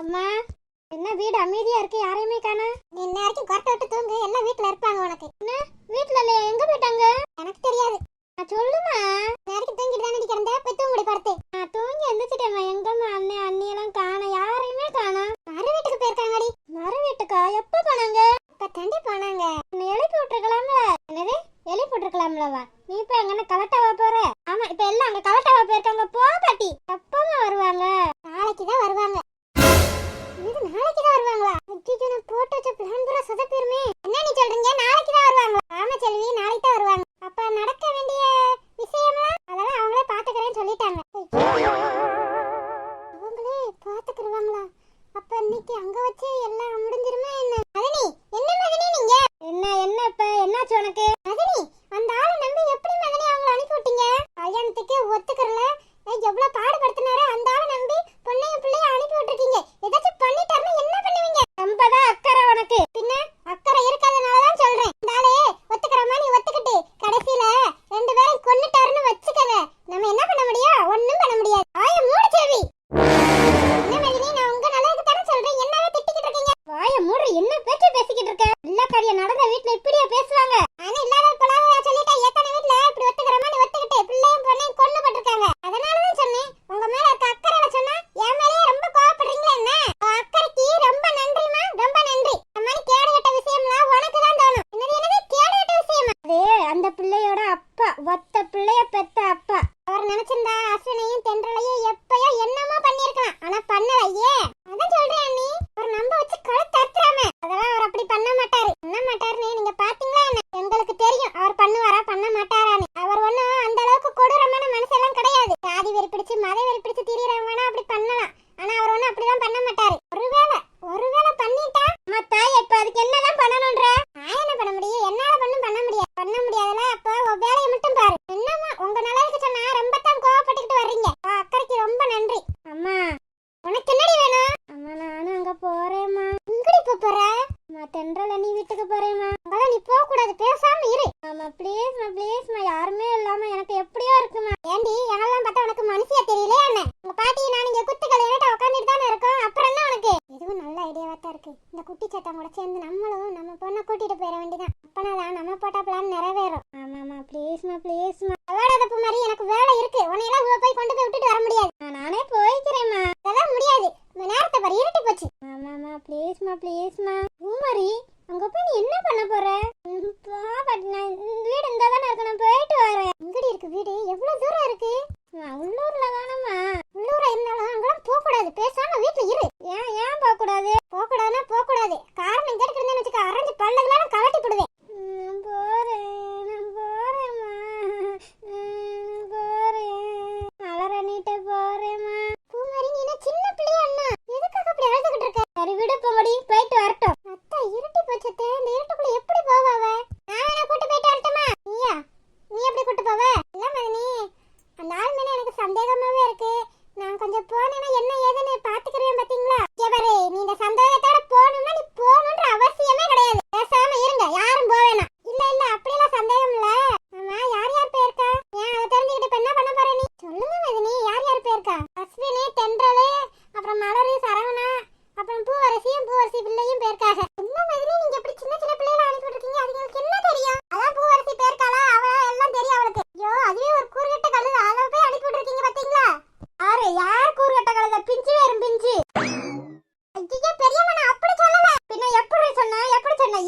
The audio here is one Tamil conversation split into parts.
அம்மா, என்ன வீடு அமைதியா இருக்கு, யாரையுமே காணோம். நீ இன்னைக்கு கொட்டை விட்டு தூங்கு, எல்லாம் வீட்ல இருப்பாங்க. உனக்கு என்ன வீட்ல இல்லையா? எங்க போயிட்டாங்க? எனக்கு தெரியாது. சொல்லுமா. நேரத்துக்கு தூங்கிட்டு தானே கிடந்த, போய் தூங்குடி படுத்து. நான் தூங்கி எந்திரிச்சிட்டேம்மா. எங்கம்மா அண்ணன் அண்ணியெல்லாம் காணோம், யாரையுமே காணோம். மறு வீட்டுக்கு போயிருக்காங்கடி. மறு வீட்டுக்கா? எப்ப போனாங்க? இப்ப தண்டி போனாங்க. உன்னை எழுப்பி விட்டுருக்கலாம்ல. என்னது எழுப்பி விட்டுருக்கலாம்லவா? நீ இப்ப எங்கன்னா கலட்டாவா போற? ஆமா, இப்ப எல்லாம் அங்க கலட்டாவா போயிருக்காங்க. போ பாட்டி. எப்பமா வருவாங்க? நாளைக்கு தான் வருவாங்க. இது நாளைக்கு தான் வருவாங்களா? அஜிஜோ, நான் போட்டு வச்ச பிளான் பூரா சொதப்பிருமே. என்ன நீ சொல்றீங்க? நாளைக்கு தான் வருவாங்களா? ஆமா செல்வி, நாளைக்கு தான் வருவாங்க. அப்ப நடக்க வேண்டிய விஷயம்லாம் அதெல்லாம் அவங்களே பாத்துக்கிறேன்னு சொல்லிட்டாங்க. அவங்களே பாத்துக்கிடுவாங்களா? அப்ப இன்னைக்கு அங்க வச்சு எல்லாம் முடிஞ்சிருமா என்ன? மதனி, என்ன மதனி நீங்க? என்ன இப்ப என்னாச்சு உனக்கு? மதனி, அந்த ஆளை நம்பி எப்படி மதனி அவங்கள அனுப்பி விட்டீங்க? கல்யாணத்துக்கு ஒத்துக்கறல, எவ்வளவு பாடுபடுத்தினாரு. அந்த ஆளை நம்பி பொண்ணையும் பிள்ளையும் அனுப்பி விட்டுருக்கீங்க. ஏதாச்சும் பண்ணிட்டாருன்னா என்ன பண்ணுவீங்க? ரொம்பதான் அக்கறை உனக்கு. பின்ன அக்கறை இருக்காதனாலதான் சொல்றேன். இந்த ஆளே ஒத்துக்கிறமா நீ ஒத்துக்கிட்டு கடைசியில 2 பேரும் கொன்னுட்டாருன்னு வச்சுக்கவே நம்ம என்ன பண்ண முடியும்? ஒண்ணும் பண்ண முடியாது. வாய மூடு செல்வி. என்ன மதினி, நான் உங்க நல்லதுக்கு தானே சொல்றேன், என்னவே திட்டிக்கிட்டு இருக்கீங்க? வாய மூடு. என்ன பேச்சு பேசிக்கிட்டு இருக்க? இல்ல காரியம் நடந்த வீட்டுல இப்படியே பேசுவாங்க. ஆனா இல்லாத போலாத சொல்லிட்டா எத்தனை வீட்டுல இப்படி ஒத்துக்கிறமா நீ ஒத்துக்கிட்டு பிள்ளையும் பொண்ணையும் கொண்டு பட்டிருக்காங்க. அதனாலதான் சொன்னேன், உங்க மேல இருக்க அக்கறையில சொன்னா என் மேலேயே ரொம்ப கோவப்படுறீங்களா என்ன? அக்கறைக்கு ரொம்ப நன்றிமா, ரொம்ப நன்றி. இந்த மாதிரி கேடுகட்ட விஷயம்லாம் உனக்கு தான் தோணும். என்னது கேடுகட்ட விஷயமா? அதே அந்த பிள்ளையோட அப்பா, ஒத்த பிள்ளைய பெத்த அப்பா. அவர் நினைச்சிருந்தா அஸ்வினையும் தென்றலையும் எப்பயோ என்னமோ பண்ணிருக்கலாம். ஆனா பண்ணல. ஏன்? அதான் சொல்றேன் அண்ணி, அவர் நம்ப வச்சு கழுத்து அறுத்துறாம. அதெல்லாம் அவர் அப்படி பண்ண மாட்டாருன்னு நீங்க பாத்தீங்களா என்ன? எங்களுக்கு தெரியும் அவர் பண்ணுவாரா பண்ண மாட்டாரான்னு. அவர் ஒண்ணும் அந்த அளவுக்கு கொடூரமான மனுஷெல்லாம் கிடையாது. ஜாதி வெறி பிடிச்சு மத வெறி பிடிச்சு திரியறவங்கன்னா அப்படி பண்ணலாம். ஆனா அவர் ஒண்ணும் அப்படிதான் பண்ண மாட்டாரு. ஒருவேளை பண்ணிட்டா தாய் இப்ப அதுக்கு என்னதான் பண்ணணும்ன்ற? நான் என்ன பண்ண முடியும்? என்னால பண்ண முடியாதுல. அப்ப வேலையை மட்டும் பாரு. என்னமா உங்க நல்லதுக்கு சொன்னா ரொம்ப தான் கோவப்பட்டுக்கிட்டு வர்றீங்க. அக்கறைக்கு ரொம்ப நன்றி. அம்மா, உனக்கு என்னடி வேணும்? அம்மா, நானும் அங்க போறேம்மா. எங்கடி போற? தென்றல நீ வீட்டுக்கு போறேம்மா. அங்கெல்லாம் நீ போக கூடாது, பேசாம இரு. ஆமா ப்ளீஸ்மா, யாருமே இல்லாம எனக்கு எப்படியோ இருக்குமா. ஏண்டி எல்லாம் பார்த்தா உனக்கு மனுஷியா தெரியல என்ன? உங்க பாட்டி நான் இங்க குத்துக்கள் ஏட்ட உட்காந்துட்டு தானே இருக்கோம். அப்புறம் என்ன உனக்கு? இதுவும் நல்ல ஐடியாவா தான் இருக்கு. இந்த குட்டி சத்தம் கூட சேர்ந்து நம்மளும் நம்ம பொண்ணை கூட்டிட்டு போயிட வேண்டியதான். அப்பனாதான் நம்ம போட்ட பிளான் நிறைவேறும். ஆமாமா ப்ளீஸ்மா. விளையாடாதப்பு மாதிரி எனக்கு வேலை இருக்கு. உன்னையெல்லாம் போய் கொண்டு போய் விட்டுட்டு வர முடியாது. நானே போய்க்கிறேம்மா. அதெல்லாம் முடியாது. நேரத்தை பாரு, இருட்டி போச்சு. ஆமாமா ப்ளீஸ்மா. பூமாரி, அங்க போய் நீ என்ன பண்ண போற? வீடு இங்க தானே இருக்கு, நான் போயிட்டு வரேன். எங்கடி இருக்கு வீடு? எவ்வளவு தூரம் இருக்கு? உள்ளூர்ல தானம்மா. உள்ளூரா இருந்தாலும் அங்கெல்லாம் போக கூடாது. பேசாம வீட்டுல இரு. ஏன் போக கூடாது? போக கூடாது. காரணம் கேட்டுக்கிறேன்னு வச்சுக்க, அரைஞ்சு பல்லகெல்லாம் கலட்டி போடுவேன். போறேம்மா. பூமாரி, நீ என்ன சின்ன பிள்ளையா அண்ணா? எதுக்காக அப்படி அழுதுகிட்டு இருக்க? சரி விடு பூமாரி, போயிட்டு வரட்டும். அத்தை, இருட்டி போச்சத்தே. இந்த இருட்டுக்குள்ள எப்படி போவாவ? நான் வேணா கூட்டு போயிட்டு வரட்டுமா? நீ எப்படி கூட்டு போவ? இல்ல மதனி, அந்த ஆள் மேல எனக்கு சந்தேகமாவே இருக்கு. நான் கொஞ்சம் போனேன்னா என்ன ஏதுன்னு பாத்துக்கிறேன். பாத்தீங்களா? பாரு, நீ இந்த சந்தேகத்தோட போகணும்னா நீ போகணுன்ற அவசியமே கிடையாது. பேசாம இருங்க, யாரும் போவேனா. இல்ல அப்படியெல்லாம் சந்தேகம் இல்ல. ஆமா, யார் போயிருக்கா? ஏன் அதை தெரிஞ்சுக்கிட்டு இப்ப என்ன பண்ண போற நீ? சொல்லுங்க மதனி, யார் போயிருக்கா? அஸ்வினி, தென்றலு, அப்புறம் மலரு, சரவணா, அப்புறம் பூவரசி பிள்ளையும் போயிருக்காங்க. என்ன மதனி, நீங்க எப்படி சின்ன பிள்ளைகளை அனுப்பி விட்டுருக்கீங்க? அதுங்களுக்கு என்ன தெரியும்? அதான் பூவரசி போயிருக்காளா, அவ எல்லாம் தெரியும் அவளுக்கு. ஐயோ, அதுவே ஒரு கூறுகட்ட கழுத. அதை போய் அனுப்பி விட்டுருக்கீங்க பாத்தீங்களா? யார் கூறுகட்ட கழுத? பிஞ்சு வேறும் பிஞ்சு. ஐயோ பெரியம்மா, நான் அப்படி சொல்லல. பின்ன எப்படி சொன்ன?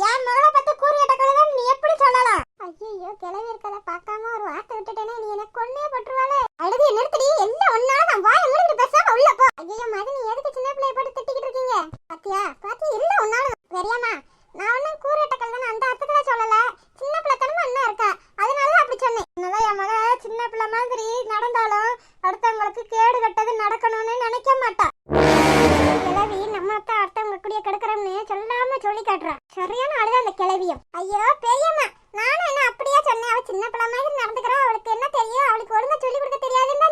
என் மகளை பார்த்து கூறுகட்ட கழுத நீ எப்படி சொல்லலாம்? ஐயோ, கிளவி இருக்கத பார்க்காம ஒரு வார்த்தை விட்டுட்டேனே, நீ எனக்கு கொன்னே போட்டுருவாளே. அழுது நிறுத்தடி. எல்லாம் ஒன்னால நான் வாய மூடிட்டு பேசாம உள்ள போ. ஐயோ மதனி, எதுக்கு சின்ன பிள்ளைய போட்டு திட்டிக்கிட்டு இருக்கீங்க? பாத்தி எல்லாம் ஒன்னால. பெரியம்மா, நான் ஒன்னும் கூறுகட்ட கழுதன்னு அந்த அர்த்தத்துல சொல்லல. சின்ன பிள்ளைத்தனமா அண்ணா இருக்கா, அதனால அப்படி சொன்னேன். என்னதான் என் மக சின்ன பிள்ளை மாதிரி நடந்தாலும் அடுத்தவங்களுக்கு கேடு கட்டது நடக்கணும்னு நினைக்க மாட்டா. கிளவி நம்மத்தான் அடுத்தவங்க கூடிய கெடுக்கிறோம்னு சொல்லாம சொல்லி காட்டுறா. சரியான அழுத அந்த கிளவியும். ஐயோ பெரியம்மா, நானும் என்ன அப்படியே சொன்னேன். அவ சின்ன பிள்ளை மாதிரி நடந்துக்கிறா, அவளுக்கு என்ன தெரியும்? அவளுக்கு ஒழுங்கா சொல்லி கொடுக்க தெரியாதுன்னு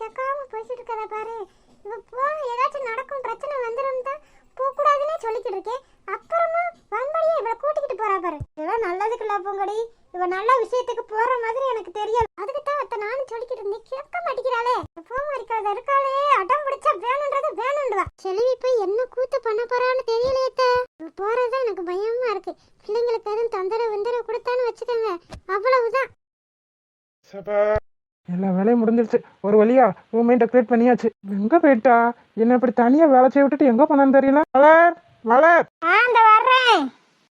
கேட்காம பேசிட்டு இருக்கதா பாரு. இவ போன ஏதாச்சும் நடக்கும் பிரச்சனை வந்துடும் தான் போகக்கூடாதுன்னே சொல்லிக்கிட்டு இருக்கேன். அப்புறமா வம்படியே இவளை கூட்டிக்கிட்டு போறா பாரு. இதெல்லாம் நல்லதுக்குல்ல பூங்கொடி. இவ நல்ல விஷயத்துக்கு போற மாதிரி எனக்கு தெரியல. அதுக்கு தான் அத்தை நானும் சொல்லிக்கிட்டு இருந்தேன். கேட்க மாட்டேங்கிறாளே. பூமாரிக்காத இருக்காளே, அடம் பிடிச்சா வேணுன்றது வேணுன்றா. செல்வி போய் என்ன கூத்து பண்ண போறான்னு தெரியலையே. போறதுதான் எனக்கு பயமா இருக்கு. பிள்ளைங்களுக்கு எதுவும் தொந்தரவு கொடுத்தான்னு வச்சுக்கோங்க, அவ்வளவுதான். எல்லா வேலையும் முடிஞ்சிருச்சு. ஒரு வழியா ரூமை டெக்கரேட் பண்ணியாச்சு. எங்க போயிட்டா? என்ன இப்படி தனியா வேலை செய்ய விட்டுட்டு எங்க போனான்னு தெரியல. வளர் வளர். அந்த வர்றேன்.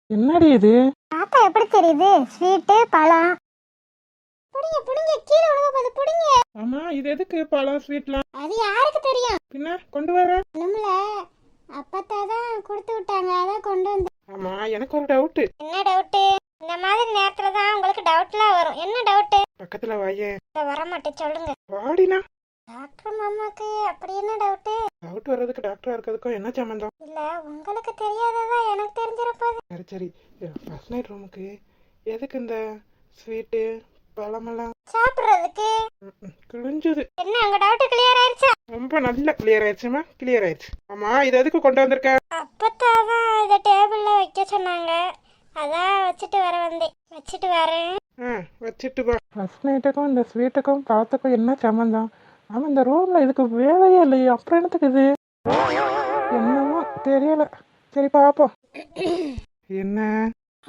என்னடி இது? தாத்தா எப்படி தெரியுது? ஸ்வீட்டு பழம். புடிங்க புடிங்க, கீழே விழுக போகுது, புடிங்க. ஆமா, இது எதுக்கு பழம் ஸ்வீட்லாம்? அது யாருக்கு தெரியும்? பின்ன கொண்டு வர நம்மள அப்பத்தா தான் கொடுத்து விட்டாங்க, அதான் கொண்டு வந்து. ஆமா, எனக்கு ஒரு டவுட். என்ன டவுட்? இந்த மாதிரி நேரத்துல தான் உங்களுக்கு டவுட்லாம் வரும். என்ன டவுட்? பக்கத்துல வாயே. வர மாட்டேன், சொல்லுங்க. வாடினா. டாக்டர் மாமாக்கு அப்படி என்ன டவுட்? டவுட் வர்றதுக்கு டாக்டரா இருக்கிறதுக்கும் என்ன சம்பந்தம்? இல்ல, உங்களுக்கு தெரியாததா எனக்கு தெரிஞ்சிருப்போது. சரி சரி, ஃபர்ஸ்ட் நைட் ரூமுக்கு எதுக்கு இந்த ஸ்வீட்டு பழமெல்லாம்? சாப்பிடுறதுக்கு. கிழிஞ்சது. என்ன உங்க டவுட் கிளியர் ஆயிருச்சா? ரொம்ப நல்லா கிளியர் ஆயிடுச்சுமா, கிளியர் ஆயிடுச்சு. ஆமா, இது எதுக்கு கொண்டு வந்திருக்க? அப்பத்தான் இதை டேபிள்ல வைக்க சொன்னாங்க, அதான் வச்சுட்டு வர வந்தேன். வச்சுட்டு வரேன். வச்சுட்டு வா. ஃபர்ஸ்ட் நைட்டுக்கும் இந்த ஸ்வீட்டுக்கும் பழத்துக்கும் என்ன சம்பந்தம்? ஆமா, இந்த ரூம்ல இதுக்கு வேலையே இல்லையே, அப்புறம் என்னத்துக்கு இது? என்னமோ தெரியல. சரி பாப்போம். என்ன?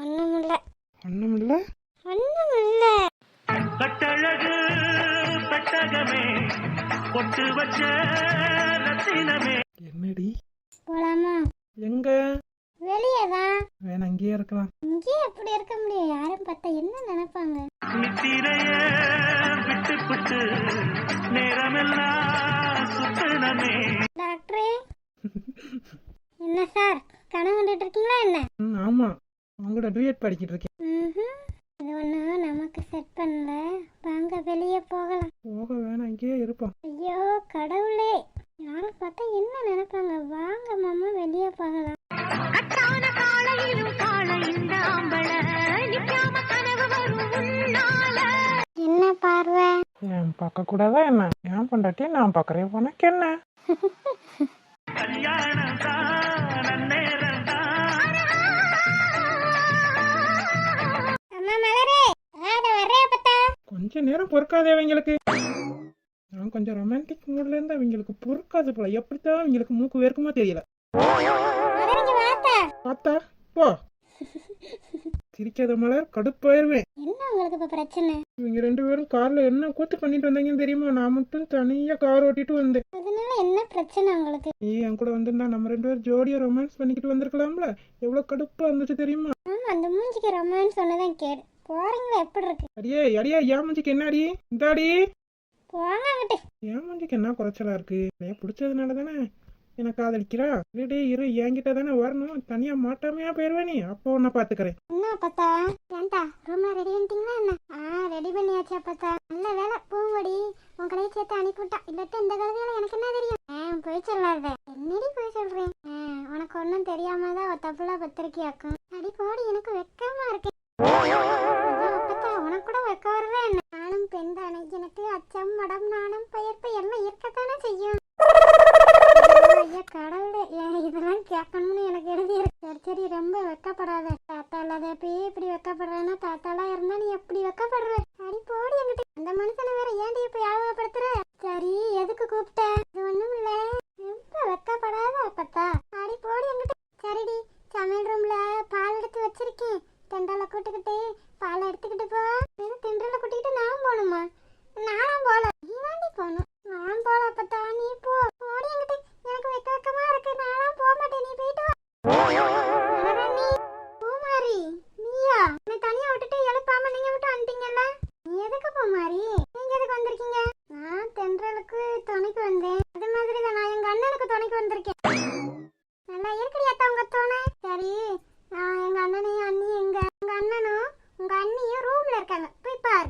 ஒண்ணுமில்ல. ஒண்ணுமில்ல. ஒண்ணுமில்ல. கட்டழகு பெட்டகமே, பொட்டு வச்ச ரத்தினமே. என்னடி? போலாமா? எங்க? வெளியேதான். வேணா இங்கேயே இருக்கலாம். இங்கே எப்படி இருக்க முடியும்? யாரும் பார்த்தா என்ன நினைப்பாங்க? நித்திரைய விட்டு புட்டு நேரமெல்லாம் சுத்தனமே. டாக்டரே. என்ன சார், கனவு கண்டுட்டு இருக்கீங்களா என்ன? ஆமா, உங்களோட டூயட் படிக்கிட்டு இருக்கேன். இது ஒண்ணு நமக்கு செட் பண்ணல. வாங்க வெளியே போகலாம். போக வேணாம், இங்கேயே இருப்போம். ஐயோ கடவுளே, யாரும் பார்த்தா என்ன நினைப்பாங்க? வாங்க மாமா, வெளியே போகலாம். என்ன பார்வை? ஏன் பார்க்க கூடாதா என்ன? ஏன் பொண்டாட்டி நான் பார்க்கறேன், உனக்கு என்ன? கல்யாணம் தான் நேரம் தான். அம்மா மலரே, அத வரே பத்தா. கொஞ்ச நேரம் பொறுக்காதே அவங்களுக்கு. நான் கொஞ்சம் ரொமான்டிக் மூட்ல இருந்து அவங்களுக்கு பொறுக்காது போல. எப்படித்தான் அவங்களுக்கு மூக்கு வேர்க்குமா தெரியல. பார்த்தா போ. சிரிக்காத மலர், கடுப்பாயிருவேன். என்ன உங்களுக்கு இப்ப பிரச்சனை? இவங்க ரெண்டு பேரும் கார்ல என்ன கூத்து பண்ணிட்டு வந்தீங்கன்னு தெரியுமா? நான் மட்டும் தனியா கார் ஓட்டிட்டு வந்தேன். அதனால என்ன பிரச்சனை உங்களுக்கு? நீ என் கூட வந்திருந்தா நம்ம ரெண்டு பேரும் ஜோடியா ரொமான்ஸ் பண்ணிக்கிட்டு வந்திருக்கலாம்ல. எவ்வளவு கடுப்பா இருந்துச்சு தெரியுமா? ஆமா, அந்த மூஞ்சிக்கு ரொமான்ஸ் சொன்னதான் கேடு. போறீங்களா? எப்படி இருக்கு? அடியே அடியே, என் மூஞ்சிக்கு என்ன அடி? இந்தாடி. போங்க அங்கிட்டு. என் மூஞ்சிக்கு என்ன குறைச்சலா இருக்கு? பிடிச்சதுனால தானே என்ன காதலிக்கிறா. இரு, என்கிட்ட தானே வரணும். தனியா மாட்டாமையா போயிருவேன். நீ அப்போ உன்னை பாத்துக்கிறேன். என்ன பார்த்தா? ஏன்டா ரூம்ல ரெடி பண்ணிட்டீங்களா என்ன? ரெடி பண்ணியாச்சா பார்த்தா? நல்ல வேலை, பூங்கொடி உன் கடையை சேர்த்து அனுப்பிவிட்டா. இல்லாட்ட இந்த கழுதையில எனக்கு என்ன தெரியும்? போய் சொல்லாத. என்னடி போய் சொல்றேன்? உனக்கு ஒன்னும் தெரியாம தான் ஒரு தப்புல பத்திரிக்கையாக்கும். அடி போடி, எனக்கு வெக்கமா இருக்கு. அப்பத்தா உனக்கு கூட வெக்க வருவே என்ன? நானும் பெண் தானே, எனக்கு அச்சம் மடம் நாணம் பெயர்ப்பு எல்லாம் இருக்கத்தானே செய்யும். ஐயா கடவுளே, இதெல்லாம் கேட்கணும்னு எனக்கு எழுதி இருக்கு. சரி சரி, ரொம்ப வெக்கப்படாத. தாத்தா இல்லாத இப்படி வெக்கப்படுறேன்னா, தாத்தாலாம் இருந்தா நீ எப்படி வெக்கப்படுற? அடி போடி என்கிட்ட. அந்த மனுஷனை வேற ஏன்டி இப்ப ஞாபகப்படுத்துற? சரி, எதுக்கு கூப்பிட்ட? இது ஒண்ணும் இல்ல. ரொம்ப வெக்கப்படாத அப்பத்தா. அடி போடி என்கிட்ட. சரிடி, சமையல் ரூம்ல பால் எடுத்து வச்சிருக்கேன். தெண்டால கூட்டுக்கிட்டு பாலை எடுத்துக்கிட்டு போ. தெண்டல கூட்டிக்கிட்டு நான் போகணுமா? நானும் போல. நீ தாண்டி போகணும். நான் போல அப்பத்தா, நீ போ. போடி என்கிட்ட. எனக்கு வெக்கமா இருக்கு. நானும் போக மாட்டேன், நீ போயிட்டு வா. நீ பூமாரி, நீயா? என்னை தனியா விட்டுட்டு எழுப்பாம நீங்க விட்டு வந்துட்டீங்கல்ல? நீ எதுக்கு பூமாரி? நீங்க எதுக்கு வந்திருக்கீங்க? நான் தென்றலுக்கு துணைக்கு வந்தேன். அது மாதிரி தான் நான் எங்க அண்ணனுக்கு துணைக்கு வந்திருக்கேன். நல்லா இருக்கடி அத்தா உங்க துணை. சரி, எங்க அண்ணனையும் அண்ணியும் எங்க அண்ணனும் உங்க அண்ணியும் ரூம்ல இருக்காங்க, போய் பாரு.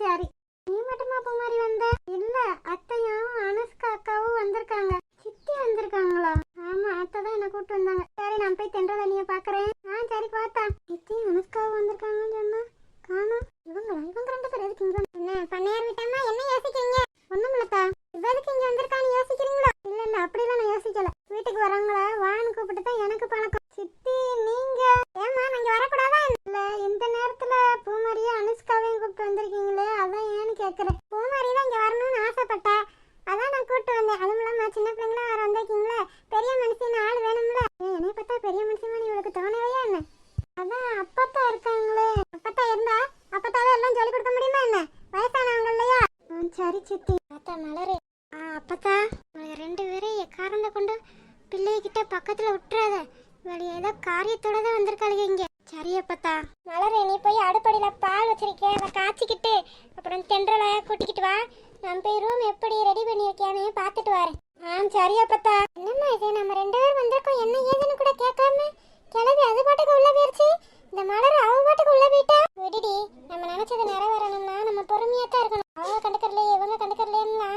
சரி. நீ மட்டுமா பூமாரி வந்த? இல்ல, அத்தையும் அனுஷ்கா அக்காவும் வந்திருக்காங்க. சித்தி வந்திருக்காங்களா? ஆமா, அத்தை தான் என்ன கூப்பிட்டு வந்தாங்க. சரி, நான் போய் சரி சித்தி. தாத்தா மலரு. அப்பத்தா உனக்கு 2 பேரும் எக்காரந்த கொண்டு பிள்ளைகிட்ட பக்கத்துல விட்டுறாத. இவளி ஏதோ காரியத்தோட தான் வந்திருக்காளுங்க இங்க. சரியப்பத்தா. மலரு, நீ போய் அடுப்படியில பால் வச்சிருக்கேன், அதை காய்ச்சிக்கிட்டு அப்புறம் தென்றலை கூட்டிக்கிட்டு வா. நான் போய் ரூம் எப்படி ரெடி பண்ணியிருக்கேன்னு பார்த்துட்டு வரேன். சரியப்பத்தா. என்னம்மா இது, நம்ம 2 பேரும் வந்திருக்கோம், என்ன ஏதுன்னு கூட கேட்காம கிளம்பி அது பாட்டுக்கு உள்ள போயிருச்சு. இந்த மலர் அவ பாட்டுக்கு உள்ள போயிட்டா. விடுடி, நம்ம நினைச்சது நிறைவேறணும்னா நம்ம பொறுமையா தான் இருக்கணும். அவங்க கண்டுக்கறலையே இவங்க கண்டுக்கறலைன்னா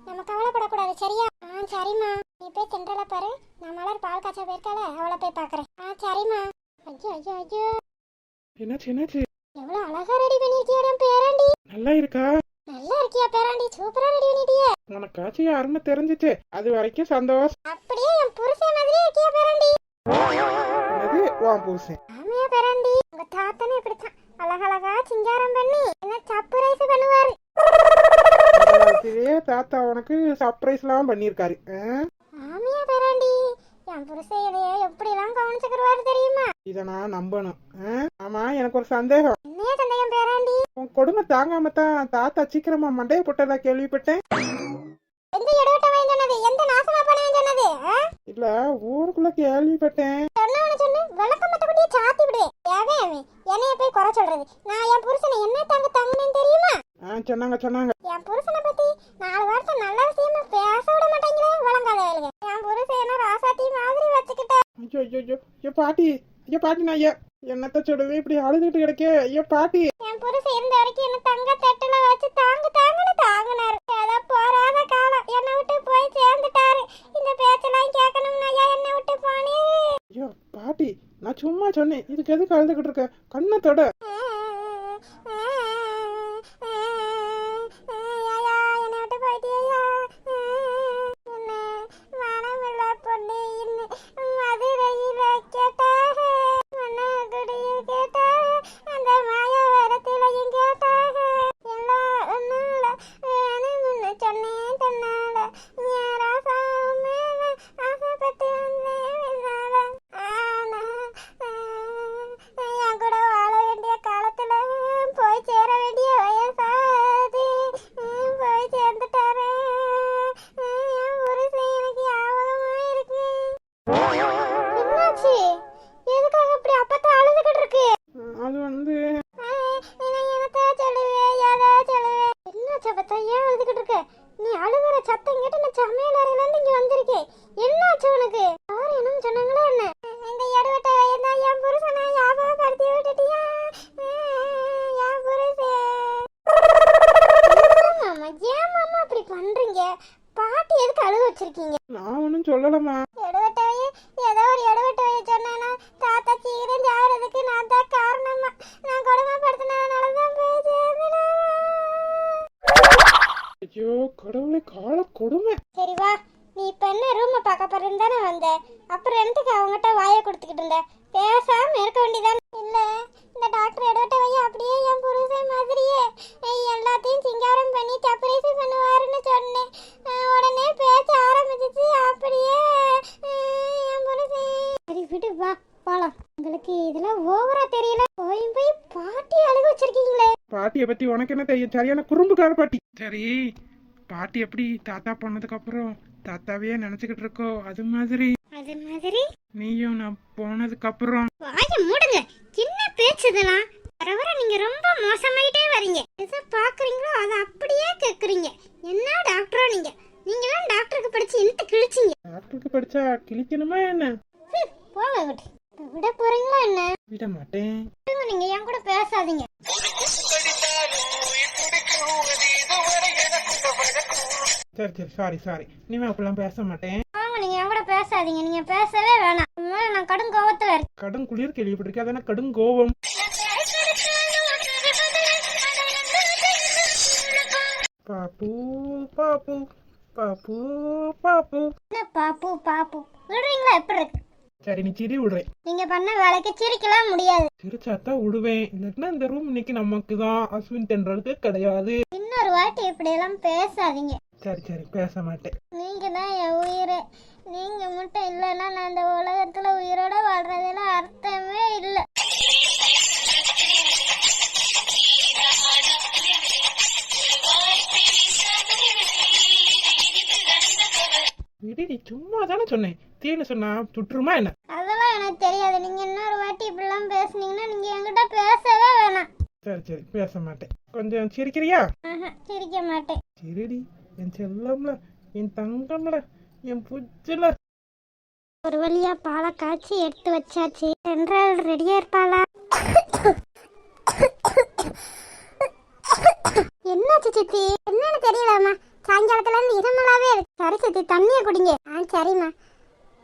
நம்ம கவலைப்படக்கூடாது. சரியா? சரிம்மா. நீ போய் தென்றலை பாரு, நான் மலர் பால் காய்ச்ச போயிருக்காள அவளை போய் பாக்குறேன். சரிம்மா. ஐயோ ஐயோ ஐயோ, என்னாச்சு எவ்வளவு அழகா ரெடி பண்ணிருக்கியா பேராண்டி. நல்லா இருக்கா? நல்லா இருக்கியா பேராண்டி, சூப்பரா ரெடி பண்ணிட்டியே. உனக்காச்சும் யாருன்னு தெரிஞ்சிச்சு, அது வரைக்கும் சந்தோஷம். அப்படியே என் புருஷன் மாதிரியே இருக்கியா பேராண்டி. அது உன் புருஷன். ஆமையா பேராண்டி, உங்க தாத்தனே இப்படித்தான் அழகழகா சிங்காரம் பண்ணி என்ன சர்ப்ரைஸ் பண்ணுவாரு. தாத்தா உனக்கு சர்ப்ரைஸ் எல்லாம் பண்ணிருக்காரு. ஆமையா பேராண்டி, என் புருஷன் இதைய எப்படி எல்லாம் கவனிச்சுக்கிறாரு தெரியுமா? இத நான் நம்பணும். ஆமா, எனக்கு ஒரு சந்தேகம். என்னைய சந்தேகம் பேராண்டி? உன் கொடுமை தாங்காம தான் தாத்தா சீக்கிரமா மண்டைய போட்டதா கேள்விப்பட்டேன். எந்த இடவட்ட வாங்கி சொன்னது? எந்த நாசமா பணையும் சொன்னது? இல்ல, ஊருக்குள்ள கேள்விப்பட்டேன். சொன்ன விளக்கம் மத்த குட்டியை சாத்தி விடு. அவன் என்னைய போய் குறை சொல்றது. நான் என் புருஷனை என்ன தாங்குனேன்னு தெரியுமா? சொன்னாங்க. என் புருஷனை பத்தி 4 வார்த்தை நல்ல விஷயமா பேச விட மாட்டேங்கிறே. வழங்காத வேலைங்க. என் புருஷன் என்ன ராசாத்தி மாதிரி வச்சுக்கிட்டேன். ஐயோ பாட்டி, நான் என்னத்த சொல்லுது, இப்படி அழுதுட்டு கிடக்கே. ஐயோ பாட்டி, என் புருஷன் இருந்த வரைக்கும் என்ன தங்க தட்டுல வச்சு தாங்குன்னு தாங்குனாரு. ஏதோ போறாத காலம் என்னை விட்டு போய் சேர்ந்துட்டாரு. இந்த பேச்செல்லாம் கேட்கணும்னா என்னை விட்டு போனே. ஐயோ பாட்டி, நான் சும்மா சொன்னேன், இதுக்கு எதுக்கு அழுதுகிட்டு இருக்க? கண்ணத்தோட நான் ஒன்னும் சொல்லலமா. ஏதோ ஒரு இடவட்ட சொன்னா தாத்தா சீக்கிரம் சாவறதுக்கு நான் தான் காரணமா. நான் கொடுமைப்படுத்தினதுனாலதான் போய் சேர்ந்துட்டேன். ஐயோ கடவுளே, கால கொடுமை. சரி வா, நீ இப்ப என்ன ரூம் பார்க்க போறேன்னு தானே வந்த? அப்புறம் என்னத்துக்கு அவங்ககிட்ட வாயை கொடுத்துக்கிட்டு இருந்த? பேசாம இருக்க வேண்டியதானே? இல்ல, இந்த டாக்டர் இடவட்ட வைய அப்படியே என் புருஷன் மாதிரியே எல்லாத்தையும் சிங்காரம் பண்ணி சர்ப்ரைஸ் பண்ணுவாருன்னு சொன்னேன். உடனே பேச ஆரம்பிச்சிச்சு. அப்படியே என் புருஷன். சரி விடு, வா போலாம். உங்களுக்கு இதெல்லாம் ஓவரா தெரியல. போய் பாட்டி அழுக வச்சிருக்கீங்களே. பாட்டியை பத்தி உனக்கு என்ன தெரியும்? சரியான குறும்புக்கார பாட்டி. சரி, பாட்டி எப்படி தாத்தா போனதுக்கு அப்புறம் தாத்தாவே நினைச்சுக்கிட்டு இருக்கோ, அது மாதிரி நீயும் நான் போனதுக்கு அப்புறம். வாய மூடுங்க, என்ன பேச்சுதெல்லாம்? வர நீங்க ரொம்ப மோசமாயிட்டே வரீங்க. எதை பாக்குறீங்களோ அதை அப்படியே கேக்குறீங்க. என்ன டாக்டரோ நீங்க? நீங்களாம் டாக்டருக்கு படிச்சு என்னத்த கிழிச்சீங்க? டாக்டருக்கு படிச்சா கிழிக்கணுமா என்ன? போங்க, விட போறீங்களா என்ன? விட மாட்டேன். நீங்க என் கூட பேசாதீங்க. சரி சாரி, இனிமே அப்படிலாம் பேச மாட்டேன். நீங்க என் கூட பேசாதீங்க. நீங்க பேசவே வேணாம். நான் கடும் கோவத்துல இருக்கேன். கடும் குளிர் கேள்விப்பட்டிருக்கேன், அதான கடும் கோவம். பாப்பு பாப்பு பாப்பு பாப்பு. என்ன பாப்பு விடுறீங்களா? எப்படி இருக்கு? சரி, நீ சிரி விடுறேன். நீங்க பண்ண வேலைக்கு சிரிக்கலாம் முடியாது. சிரிச்சாத்தான் விடுவேன், இல்லைன்னா இந்த ரூம் இன்னைக்கு நமக்கு தான், அஸ்வின் தென்றலுக்கு கிடையாது. இன்னொரு வாட்டி இப்படி எல்லாம் பேசாதீங்க. சரி பேச மாட்டேன். நீங்க தான் என் உயிரே. நீங்க மட்டும் இல்லைன்னா நான் இந்த உலகத்துல உயிரோட வாழ்றதுல அர்த்தமே இல்லை. விடுடி, சும்மா தானே சொன்னேன். தீனு சொன்னா சுற்றுமா என்ன? அதெல்லாம் எனக்கு தெரியாது. நீங்க இன்னொரு வாட்டி இப்படிலாம் பேசுனீங்கன்னா நீங்க என்கிட்ட பேசவே வேணாம். சரி சரி, பேச மாட்டேன். கொஞ்சம் சிரிக்கிறியா? சிரிக்க மாட்டேன். சிரிடி, என் செல்லம்ல, என் தங்கம்ல, என் புஜ்ஜல. ஒரு வழியா பாலை காய்ச்சி எடுத்து வச்சாச்சு. சென்றால் ரெடியா இருப்பாளா? என்னாச்சு சித்தி? என்னன்னு தெரியலம்மா. சாயங்காலத்துல இருந்து இருமலாவே இருக்கு. சரி சித்தி, தண்ணிய குடிங்க. சரிம்மா.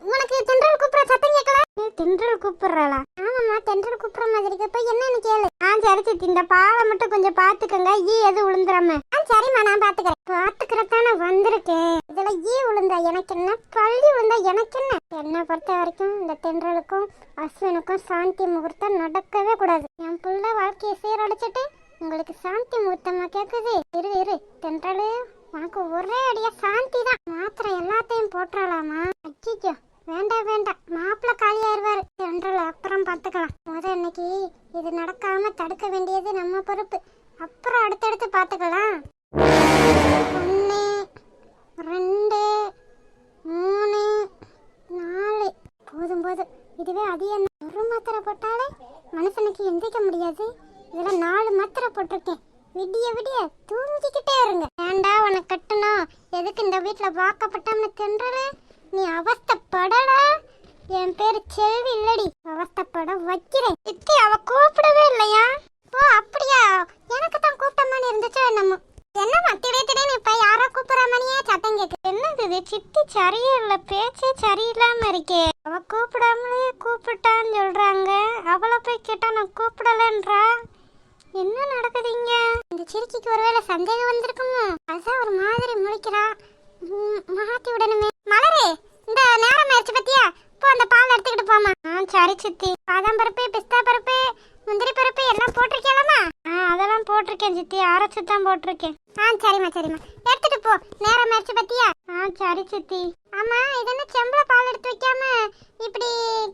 உனக்கு தென்றல் கூப்பிடுற சத்தம் கேட்கல? தென்றல் கூப்பிடுறாளா? ஆமாம்மா, தென்றல் கூப்பிடுற மாதிரி இருக்கு. போய் என்னன்னு கேளு. சரி சித்தி, இந்த பாலை மட்டும் கொஞ்சம் பாத்துக்கங்க, ஈ எது விழுந்துடாம. சரிம்மா, நான் பாத்துக்கிறேன். பாத்துக்கிறதானே வந்திருக்கேன். இதுல ஈ விழுந்தா எனக்கு என்ன, பள்ளி விழுந்தா எனக்கு என்ன? என்னை பொறுத்த வரைக்கும் இந்த தென்றலுக்கும் அஸ்வினுக்கும் சாந்தி முகூர்த்தம் நடக்கவே கூடாது. என் புள்ள வாழ்க்கையை சீரழிச்சிட்டு உங்களுக்கு சாந்தி முகூர்த்தமா கேக்குது? இரு தென்றலு, உனக்கு ஒரே அடியா சாந்தி தான். மாத்திரை எல்லாத்தையும் போட்டுறலாமா? அச்சிச்சோ, வேண்டாம், மாப்பிள்ள காலியாயிருவாரு. தென்றல் அப்புறம் பாத்துக்கலாம். இன்னைக்கு இது நடக்காம தடுக்க வேண்டியது நம்ம பொறுப்பு. அப்புறம் அடுத்தடுத்து பாத்துக்கலாம். 1 2 3 4 போதும். இதுவே அதிகம். ஒரு மாத்திரை போட்டாலே மனுஷனுக்கு எந்திரிக்க முடியாது. இதுல 4 மாத்திரை போட்டிருக்கேன். விடிய தூங்கிக்கிட்டே இருங்க. ஏண்டா உனக்கு கட்டணும்? எதுக்கு இந்த வீட்டுல வாக்கப்பட்டோம்னு தென்றல? நீ அவஸ்தைப்படல. என் பேரு செல்வி இல்லடி, அவஸ்தைப்பட வைக்கிறேன். சித்தி அவ கூப்பிடவே இல்லையா? ஓ அப்படியா? எனக்கு தான் கூப்பிட்டமான்னு இருந்துச்சோ என்னமோ. என்னம்மா திடீர்னு இப்ப யாரோ கூப்பிடுற மணியே சத்தம் கேக்கு? என்னது இது? சித்தி சரியில்லை, பேச்சே சரியில்லாம இருக்கே. அவ கூப்பிடாமலே கூப்பிட்டான்னு சொல்றாங்க. அவளை போய் கேட்டா நான் கூப்பிடலன்றா. என்ன நடக்குதுங்க? இந்த சிரிக்கிக்கு ஒருவேளை சந்தேகம் வந்திருக்குமோ? அதான் ஒரு மாதிரி முழிக்கிறா. மாத்தி விடணுமே. மலரே, இந்த நேரம் ஆயிடுச்சு பத்தியா? போ, அந்த பால் எடுத்துக்கிட்டு போமா. சரி சித்தி. பாதாம் பருப்பு, பிஸ்தா பருப்பு, முந்திரி பருப்பு எல்லாம் போட்டிருக்கேலாமா? அதெல்லாம் போட்டிருக்கேன் சித்தி, அரைச்சு தான் போட்டிருக்கேன். சரிம்மா எடுத்துட்டு போ. நேரம் ஆயிடுச்சு பத்தியா? சரி சித்தி. ஆமா, இது என்ன செம்புல பால் எடுத்து வைக்காம இப்படி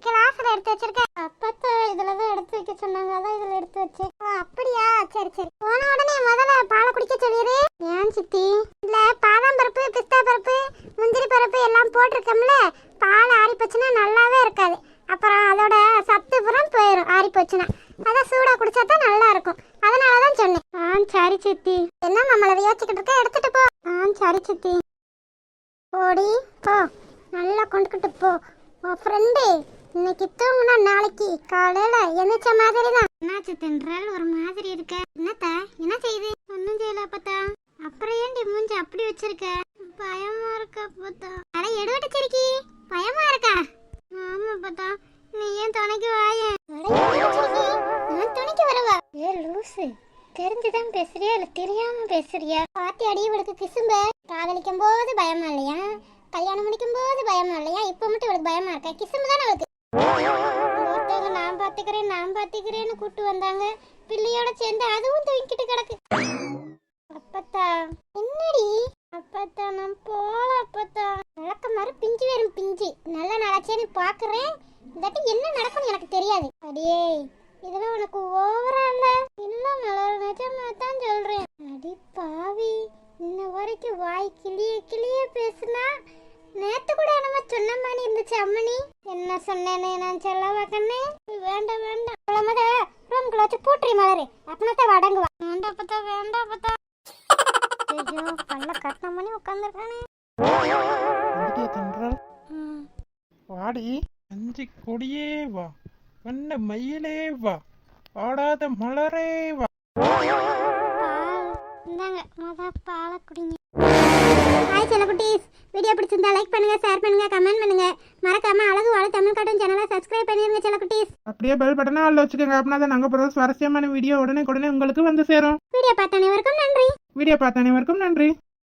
கிளாஸ்ல எடுத்து வச்சிருக்க? அப்பத்தா இதுலதான் எடுத்து வைக்க சொன்னாங்க, அதான் இதுல எடுத்து வச்சேன். அப்படியா? சரி போன உடனே முதல்ல பாலை குடிக்க சொல்லிடு. ஏன் சித்தி? இல்ல, பாதாம் பருப்பு, பிஸ்தா பருப்பு, முந்திரி பருப்பு எல்லாம் போட்டிருக்கோம்ல, பால் ஆறி போச்சுன்னா நல்லாவே இருக்காது. அப்புறம் அதோட சத்து புறம் போயிடும் ஆறி போச்சுன்னா. அதான் சூடா குடிச்சா தான் நல்லா இருக்கும். அதனாலதான் சொன்னேன். சரி சித்தி. என்ன நம்மள யோசிச்சுக்கிட்டு இருக்க? எடுத்துட்டு போ. சரி சித்தி. போடி போ, நல்லா கொண்டுக்கிட்டு போ. உன் ஃப்ரெண்டு இன்னைக்கு தூங்குனா நாளைக்கு காலையில எந்திரிச்ச மாதிரி தான். என்னாச்சு தென்றல், ஒரு மாதிரி இருக்க? என்னத்தா, என்ன செய்யுது? ஒன்னும் செய்யல அப்பத்தா. அப்புறம் ஏன்டி மூஞ்சி அப்படி வச்சிருக்க? பயமா இருக்க அப்பத்தா. அட எடுவட்ட சிரிக்கி, பயமா இருக்கா? ஆமா அப்பத்தா. நீ ஏன் துணைக்கு வாயேன்? நான் துணைக்கு வரவா? லூசு, தெரிஞ்சுதான் பேசுறியா இல்ல தெரியாம பேசுறியா? பாத்தி அடி இவளுக்கு கிசும்ப. காதலிக்கும் போது பயமா இல்லையா? கல்யாணம் முடிக்கும் போது பயமா இல்லையா? இப்ப மட்டும் இவளுக்கு பயமா இருக்கா? கிசும்பு தானே அவளுக்கு. நான் பாத்துக்கிறேன்னு கூட்டு வந்தாங்க. பிள்ளையோட சேர்ந்து அதுவும் தூங்கிட்டு கிடக்கு. அப்பத்தா என்னடி? அப்பத்தா நான் போல. அப்பத்தா நடக்க மாதிரி பிஞ்சு வரும். பிஞ்சு நல்ல நாளாச்சேன்னு பாக்குறேன். இதாட்டி என்ன நடக்கும் எனக்கு தெரியாது. அடியே, இதுல உனக்கு ஓவரா இல்ல? இல்ல மலர், நிஜமா தான் சொல்றேன். அடி பாவி, இன்ன வரைக்கும் வாய் கிளிய பேசுனா. நேத்து கூட நம்ம சொன்ன மாதிரி இருந்துச்சு அம்மனி. என்ன சொன்னேன்னு நான் சொல்லவா கண்ணே? வேண்டாம் அவ்வளவு ரூம்குள்ள வச்சு பூட்டுறி மலரு, அப்பனத்தை வடங்குவா. வேண்டாம் பத்தா. ஐயோ, பல்ல கட்டின மணி உட்காந்துருக்கானே. வாடி, அஞ்சு கொடியே வா, வண்ண மயிலே வா, ஆடாத மலரே வா. இந்தாங்க பாலை குடிங்க. ஹாய் செல்ல குட்டீஸ், வீடியோ பிடிச்சிருந்தா லைக் பண்ணுங்க, ஷேர் பண்ணுங்க, கமெண்ட் பண்ணுங்க. மறக்காம அழகு வாழ தமிழ் கார்ட்டூன் சேனலை சப்ஸ்கிரைப் பண்ணிருங்க செல்ல குட்டீஸ். அப்படியே பெல் பட்டனை ஆல்ல வச்சுக்கோங்க. அப்படின்னா தான் நாங்க போற சுவாரஸ்யமான வீடியோ உடனே உங்களுக்கு வந்து சேரும். வீடியோ பார்த்த அனைவருக்கும் நன்றி.